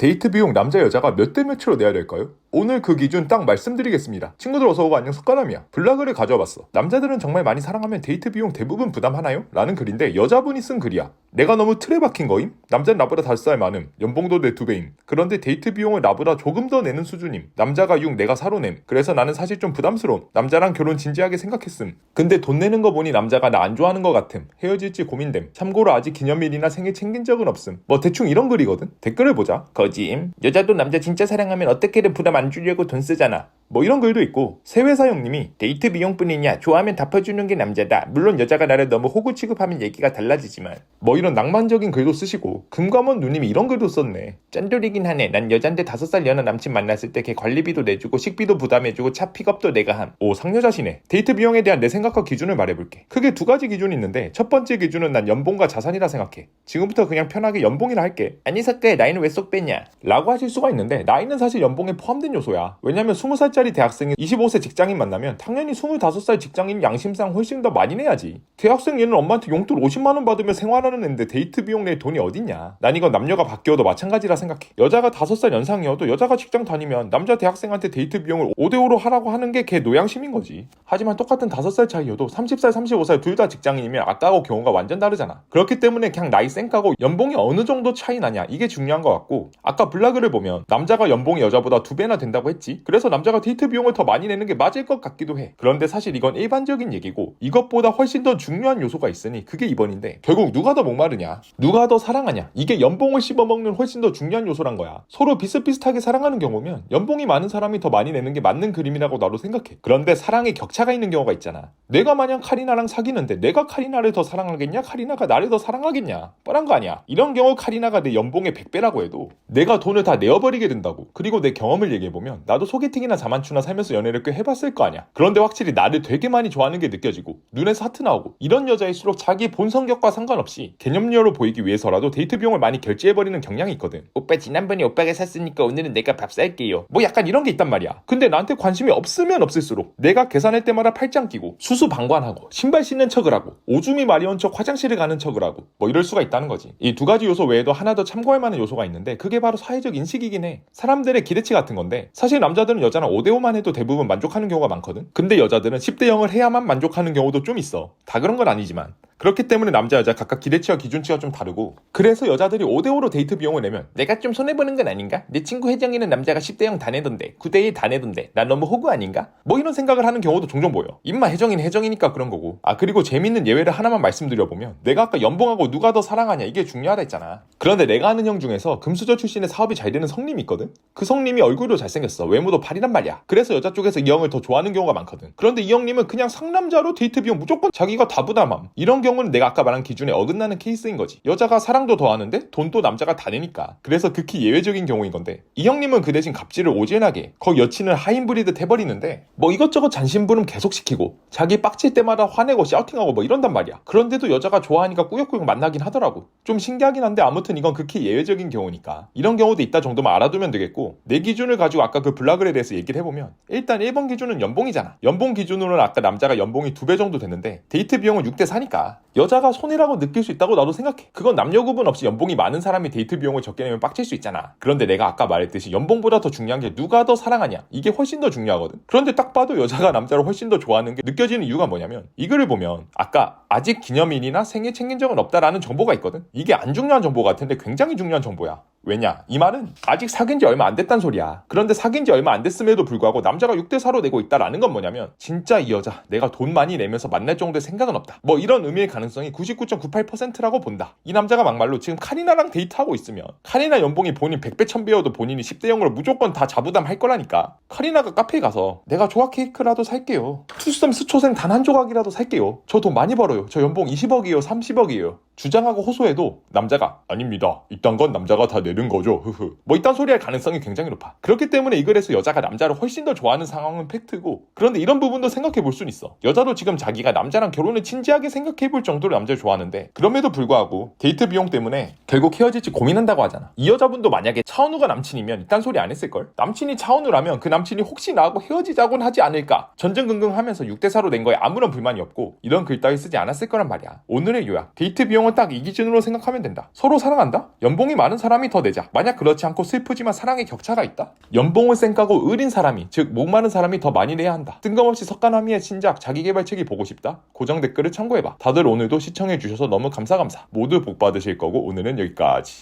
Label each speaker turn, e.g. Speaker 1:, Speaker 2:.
Speaker 1: 데이트 비용 남자 여자가 몇 대 몇으로 내야 될까요? 오늘 그 기준 딱 말씀드리겠습니다. 친구들 어서오고 안녕 석가람이야. 블라그를 가져와봤어. 남자들은 정말 많이 사랑하면 데이트 비용 대부분 부담하나요? 라는 글인데 여자분이 쓴 글이야. 내가 너무 틀에 박힌 거임? 남자는 나보다 5살 많음. 연봉도 내 2배임. 그런데 데이트 비용을 나보다 조금 더 내는 수준임. 남자가 6, 내가 4로 냄. 그래서 나는 사실 좀 부담스러움. 남자랑 결혼 진지하게 생각했음. 근데 돈 내는 거 보니 남자가 나 안 좋아하는 거 같음. 헤어질지 고민됨. 참고로 아직 기념일이나 생일 챙긴 적은 없음. 뭐 대충 이런 글이거든. 댓글을 보자. 거짐. 여자도 남자 진짜 사랑하면 어떻게든 부담 안 주려고 돈 쓰잖아. 뭐 이런 글도 있고 세회사 형님이 데이트 비용뿐이냐 좋아하면 갚아주는 게 남자다. 물론 여자가 나를 너무 호구 취급하면 얘기가 달라지지만 뭐 이런 낭만적인 글도 쓰시고 금감원 누님이 이런 글도 썼네. 짠돌이긴 하네. 난 여잔데 5살 연하 남친 만났을 때 걔 관리비도 내주고 식비도 부담해주고 차 픽업도 내가 함. 오 상여자시네. 데이트 비용에 대한 내 생각과 기준을 말해볼게. 크게 2가지 기준이 있는데 첫 번째 기준은 난 연봉과 자산이라 생각해. 지금부터 그냥 편하게 연봉이라 할게. 아니 석가야 나이는 왜 쏙 뺐냐 라고 하실 수가 있는데 나이는 사실 연봉에 포함된 요소야. 왜냐면 20살짜리 대학생이 25세 직장인 만나면 당연히 25살 직장인 양심상 훨씬 더 많이 내야지. 대학생 얘는 엄마한테 용돈 50만원 받으며 생활하는 애인데 데이트 비용 낼 돈이 어딨냐. 난 이건 남녀가 바뀌어도 마찬가지라 생각해. 여자가 5살 연상이어도 여자가 직장 다니면 남자 대학생한테 데이트 비용을 5대5로 하라고 하는 게 걔 노양심인 거지. 하지만 똑같은 5살 차이여도 30살 35살 둘 다 직장인이면 아까하고 경우가 완전 다르잖아. 그렇기 때문에 그냥 나이 쌩까고 연봉이 어느 정도 차이 나냐 이게 중요한 것 같고, 아까 블라그를 보면 남자가 연봉이 여자보다 2배나 된다고 했지. 그래서 남자가 데이트 비용을 더 많이 내는 게 맞을 것 같기도 해. 그런데 사실 이건 일반적인 얘기고 이것보다 훨씬 더 중요한 요소가 있으니 그게 2번인데 결국 누가 더 목마르냐 누가 더 사랑하냐 이게 연봉을 씹어먹는 훨씬 더 중요한 요소란 거야. 서로 비슷비슷하게 사랑하는 경우면 연봉이 많은 사람이 더 많이 내는 게 맞는 그림이라고 나도 생각해. 그런데 사랑에 격차가 있는 경우가 있잖아. 내가 만약 카리나랑 사귀는데 내가 카리나를 더 사랑하겠냐 카리나가 나를 더 사랑하겠냐 뻔한 거 아니야. 이런 경우 카리나가 내 연봉의 100배라고 해도 내가 돈을 다 내어버리게 된다고. 그리고 내 경험을 얘기해보면 나도 소개팅이나 자만추나 살면서 연애를 꽤 해봤을 거 아니야. 그런데 확실히 나를 되게 많이 좋아하는 게 느껴지고 눈에서 하트 나오고 이런 여자일수록 자기 본 성격과 상관없이 개념녀로 보이기 위해서라도 데이트 비용을 많이 결제해버리는 경향이 있거든. 오빠 지난번에 오빠가 샀으니까 오늘은 내가 밥 살게요. 뭐 약간 이런 게 있단 말이야. 근데 나한테 관심이 없으면 없을수록 내가 계산할 때마다 팔짱 끼고 수수방관하고 신발 신는 척을 하고 오줌이 마려운 척 화장실을 가는 척을 하고 뭐 이럴 수가 있다는 거지. 이 2가지 요소 외에도 하나 더 참고할 만한 요소가 있는데 그게 바로 사회적 인식이긴 해. 사람들의 기대치 같은 건데 사실 남자들은 여자랑 5대5만 해도 대부분 만족하는 경우가 많거든. 근데 여자들은 10대 0을 해야만 만족하는 경우도 좀 있어. 다 그런 건 아니지만. 그렇기 때문에 남자 여자 각각 기대치와 기준치가 좀 다르고, 그래서 여자들이 5대5로 데이트 비용을 내면 내가 좀 손해보는 건 아닌가? 내 친구 혜정이는 남자가 10대 0 다 내던데 9대 1 다 내던데 난 너무 호구 아닌가? 뭐 이런 생각을 하는 경우도 종종 보여. 임마 혜정이는 혜정이니까 그런 거고. 아 그리고 재밌는 예외를 하나만 말씀드려보면 내가 아까 연봉하고 누가 더 사랑하냐 이게 중요하다 했잖아. 그런데 내가 아는 형 중에서 금수저 출신의 사업이 잘 되는 성님이 있거든. 그 성님이 얼굴도 잘생겼어. 외모도 팔이란 말이야. 그래서 여자 쪽에서 이 형을 더 좋아하는 경우가 많거든. 그런데 이 형님은 그냥 상남자로 데이트 비용 무조건 자기가 다 부담함. 이런 경우는 내가 아까 말한 기준에 어긋나는 케이스인 거지. 여자가 사랑도 더하는데 돈도 남자가 다 내니까. 그래서 극히 예외적인 경우인 건데 이 형님은 그 대신 갑질을 오지연하게 거의 여친을 하인브리드 해버리는데 뭐 이것저것 잔심부름 계속 시키고 자기 빡칠 때마다 화내고 샤우팅하고 뭐 이런단 말이야. 그런데도 여자가 좋아하니까 꾸역꾸역 만나긴 하더라고. 좀 신기하긴 한데 아무튼 이건 극히 예외적인 경우니까 이런 경우도 있다 정도만 알아두면 되겠고, 내 기준을 가지고 아까 그 블라글에 대해서 얘기를 해보면 일단 1번 기준은 연봉이잖아. 연봉 기준으로는 아까 남자가 연봉이 2배 정도 됐는데 데이트 비용은 6대 4니까 여자가 손해라고 느낄 수 있다고 나도 생각해. 그건 남녀 구분 없이 연봉이 많은 사람이 데이트 비용을 적게 내면 빡칠 수 있잖아. 그런데 내가 아까 말했듯이 연봉보다 더 중요한 게 누가 더 사랑하냐 이게 훨씬 더 중요하거든. 그런데 딱 봐도 여자가 남자를 훨씬 더 좋아하는 게 느껴지는 이유가 뭐냐면 이 글을 보면 아까 아직 기념일이나 생일 챙긴 적은 없다라는 정보가 있거든. 이게 안 중요한 정보 같은데 굉장히 중요한 정보야. 왜냐? 이 말은 아직 사귄 지 얼마 안 됐단 소리야. 그런데 사귄 지 얼마 안 됐음에도 불구하고 남자가 6대 4로 내고 있다라는 건 뭐냐면 진짜 이 여자 내가 돈 많이 내면서 만날 정도의 생각은 없다. 뭐 이런 의미의 가능성이 99.98%라고 본다. 이 남자가 막말로 지금 카리나랑 데이트하고 있으면 카리나 연봉이 본인 100배 1000배여도 본인이 10대 0으로 무조건 다 자부담할 거라니까. 카리나가 카페에 가서 내가 조각 케이크라도 살게요. 투썸 스초생 단 한 조각이라도 살게요. 저 돈 많이 벌어요. 저 연봉 20억이에요 30억이에요 주장하고 호소해도 남자가 아닙니다. 이딴 건 남자가 다 내는 거죠. 뭐 이딴 소리 할 가능성이 굉장히 높아. 그렇기 때문에 이 글에서 여자가 남자를 훨씬 더 좋아하는 상황은 팩트고, 그런데 이런 부분도 생각해 볼 수는 있어. 여자도 지금 자기가 남자랑 결혼을 진지하게 생각해 볼 정도로 남자를 좋아하는데 그럼에도 불구하고 데이트 비용 때문에 결국 헤어질지 고민한다고 하잖아. 이 여자분도 만약에 차은우가 남친이면 이딴 소리 안 했을걸? 남친이 차은우라면 그 남친이 혹시 나하고 헤어지자곤 하지 않을까 전전긍긍하면서 6대 4로 낸 거에 아무런 불만이 없고 이런 글 따위 쓰지 않았을 거란 말이야. 오늘의 요약, 데이트 비용 이재용은 딱 이 기준으로 생각하면 된다. 서로 사랑한다? 연봉이 많은 사람이 더 내자. 만약 그렇지 않고 슬프지만 사랑의 격차가 있다? 연봉을 쌩까고 의린 사람이, 즉 목 마른 사람이 더 많이 내야 한다. 뜬금없이 석가나미의 신작 자기계발책이 보고 싶다? 고정 댓글을 참고해봐. 다들 오늘도 시청해주셔서 너무 감사. 모두 복 받으실 거고 오늘은 여기까지.